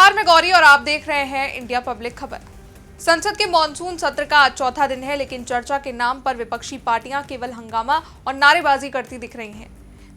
नमस्कार, मैं गौरी और आप देख रहे हैं इंडिया पब्लिक खबर। संसद के मॉनसून सत्र का आज चौथा दिन है, लेकिन चर्चा के नाम पर विपक्षी पार्टियां केवल हंगामा और नारेबाजी करती दिख रही हैं।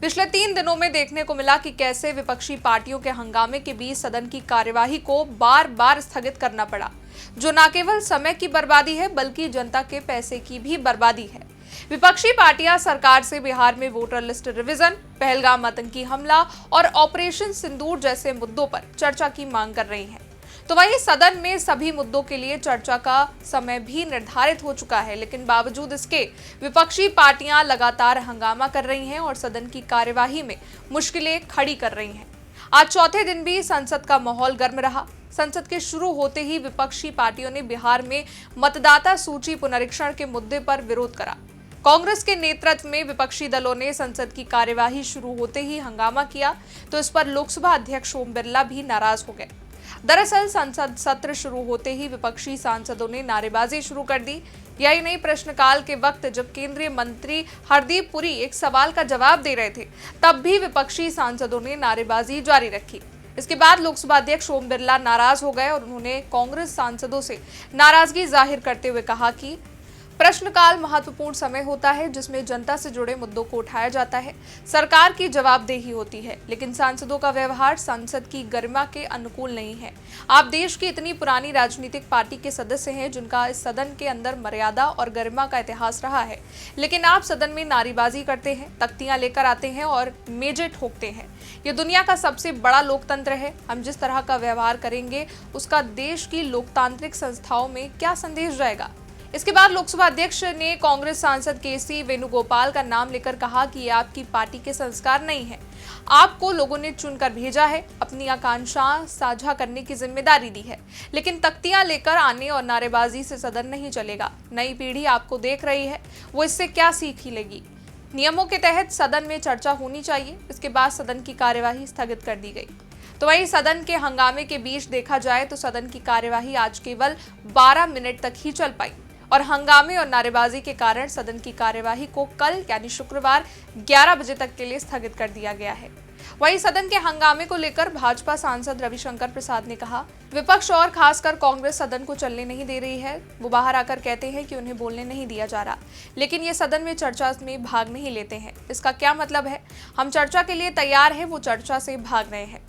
पिछले 3 दिनों में देखने को मिला कि कैसे विपक्षी पार्टियों के हंगामे के बीच सदन की कार्यवाही को बार बार स्थगित करना पड़ा, जो न केवल समय की बर्बादी है बल्कि जनता के पैसे की भी बर्बादी है। विपक्षी पार्टियां सरकार से बिहार में वोटर लिस्ट रिवीजन, पहलगाम आतंकी हमला और ऑपरेशन सिंदूर जैसे मुद्दों पर चर्चा की मांग कर रही हैं। तो वहीं सदन में सभी मुद्दों के लिए चर्चा का समय भी निर्धारित हो चुका है, लेकिन बावजूद इसके विपक्षी पार्टियां लगातार हंगामा कर रही हैं और सदन की कार्यवाही में मुश्किलें खड़ी कर रही हैं। आज चौथे दिन भी संसद का माहौल गर्म रहा। संसद के शुरू होते ही विपक्षी पार्टियों ने बिहार में मतदाता सूची पुनरीक्षण के मुद्दे पर विरोध करा। कांग्रेस के नेतृत्व में विपक्षी दलों ने संसद की कार्यवाही शुरू होते ही हंगामा किया, तो इस पर लोकसभा अध्यक्ष ओम बिरला भी नाराज हो गए। दरअसल संसद सत्र शुरू होते ही विपक्षी सांसदों ने नारेबाजी शुरू कर दी। यही नहीं, प्रश्नकाल के वक्त जब केंद्रीय मंत्री हरदीप पुरी एक सवाल का जवाब दे रहे थे, तब भी विपक्षी सांसदों ने नारेबाजी जारी रखी। इसके बाद लोकसभा अध्यक्ष ओम बिरला नाराज हो गए और उन्होंने कांग्रेस सांसदों से नाराजगी जाहिर करते हुए कहा कि प्रश्नकाल महत्वपूर्ण समय होता है जिसमें जनता से जुड़े मुद्दों को उठाया जाता है, सरकार की जवाबदेही होती है, लेकिन सांसदों का व्यवहार संसद की गरिमा के अनुकूल नहीं है। आप देश की इतनी पुरानी राजनीतिक पार्टी के सदस्य हैं जिनका इस सदन के अंदर मर्यादा और गरिमा का इतिहास रहा है, लेकिन आप सदन में नारेबाजी करते हैं, तख्तियां लेकर आते हैं और मेजें ठोकते हैं। ये दुनिया का सबसे बड़ा लोकतंत्र है। हम जिस तरह का व्यवहार करेंगे उसका देश की लोकतांत्रिक संस्थाओं में क्या संदेश जाएगा। इसके बाद लोकसभा अध्यक्ष ने कांग्रेस सांसद केसी वेणुगोपाल का नाम लेकर कहा कि ये आपकी पार्टी के संस्कार नहीं है। आपको लोगों ने चुनकर भेजा है, अपनी आकांक्षाएं साझा करने की जिम्मेदारी दी है, लेकिन तख्तियां लेकर आने और नारेबाजी से सदन नहीं चलेगा। नई पीढ़ी आपको देख रही है, वो इससे क्या सीख लेगी। नियमों के तहत सदन में चर्चा होनी चाहिए। इसके बाद सदन की कार्यवाही स्थगित कर दी गई। तो वहीं सदन के हंगामे के बीच देखा जाए तो सदन की कार्यवाही आज केवल 12 मिनट तक ही चल पाई और हंगामे और नारेबाजी के कारण सदन की कार्यवाही को कल यानी शुक्रवार 11 बजे तक के लिए स्थगित कर दिया गया है। वहीं सदन के हंगामे को लेकर भाजपा सांसद रविशंकर प्रसाद ने कहा, विपक्ष और खासकर कांग्रेस सदन को चलने नहीं दे रही है। वो बाहर आकर कहते हैं कि उन्हें बोलने नहीं दिया जा रहा, लेकिन ये सदन में चर्चा में भाग नहीं लेते हैं। इसका क्या मतलब है? हम चर्चा के लिए तैयार हैं, वो चर्चा से भाग रहे हैं।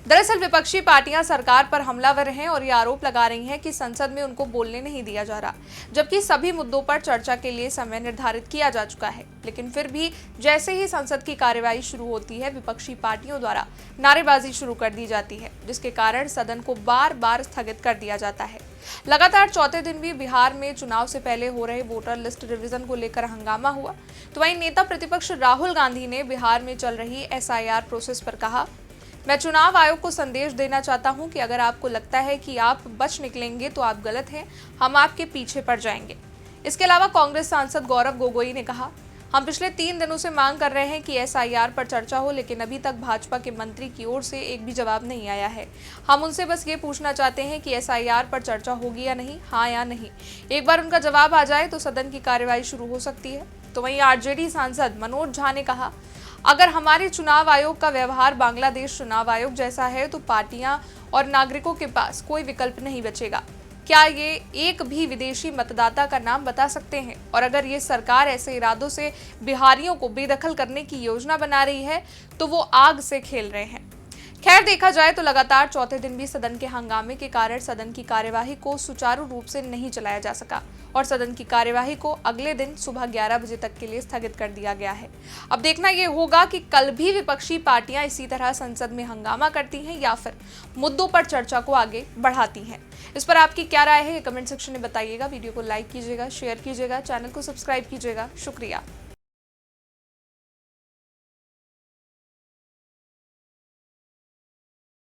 दरअसल विपक्षी पार्टियां सरकार पर हमलावर हैं और ये आरोप लगा रही हैं कि संसद में उनको बोलने नहीं दिया जा रहा, जबकि सभी मुद्दों पर चर्चा के लिए समय निर्धारित किया जा चुका है। लेकिन फिर भी जैसे ही संसद की कार्यवाही शुरू होती है, विपक्षी पार्टियों द्वारा नारेबाजी शुरू कर दी जाती है, जिसके कारण सदन को बार बार स्थगित कर दिया जाता है। लगातार चौथे दिन भी बिहार में चुनाव से पहले हो रहे वोटर लिस्ट रिवीजन को लेकर हंगामा हुआ। तो वहीं नेता प्रतिपक्ष राहुल गांधी ने बिहार में चल रही SIR प्रोसेस पर कहा, मैं चुनाव आयोग को संदेश देना चाहता हूं कि अगर आपको लगता है कि आप बच निकलेंगे तो आप गलत हैं, हम आपके पीछे पड़ जाएंगे। इसके अलावा कांग्रेस सांसद गौरव गोगोई ने कहा, हम पिछले 3 दिनों से मांग कर रहे हैं कि SIR पर चर्चा हो, लेकिन अभी तक भाजपा के मंत्री की ओर से एक भी जवाब नहीं आया है। हम उनसे बस ये पूछना चाहते हैं कि SIR पर चर्चा होगी या नहीं, हाँ या नहीं। एक बार उनका जवाब आ जाए तो सदन की कार्यवाही शुरू हो सकती है। तो वहीं RJD सांसद मनोज झा ने कहा, अगर हमारे चुनाव आयोग का व्यवहार बांग्लादेश चुनाव आयोग जैसा है तो पार्टियां और नागरिकों के पास कोई विकल्प नहीं बचेगा। क्या ये एक भी विदेशी मतदाता का नाम बता सकते हैं? और अगर ये सरकार ऐसे इरादों से बिहारियों को बेदखल करने की योजना बना रही है तो वो आग से खेल रहे हैं। खैर, देखा जाए तो लगातार चौथे दिन भी सदन के हंगामे के कारण सदन की कार्यवाही को सुचारू रूप से नहीं चलाया जा सका और सदन की कार्यवाही को अगले दिन सुबह 11 बजे तक के लिए स्थगित कर दिया गया है। अब देखना ये होगा कि कल भी विपक्षी पार्टियां इसी तरह संसद में हंगामा करती हैं या फिर मुद्दों पर चर्चा को आगे बढ़ाती हैं। इस पर आपकी क्या राय है, कमेंट सेक्शन में बताइएगा। वीडियो को लाइक कीजिएगा, शेयर कीजिएगा, चैनल को सब्सक्राइब कीजिएगा। शुक्रिया।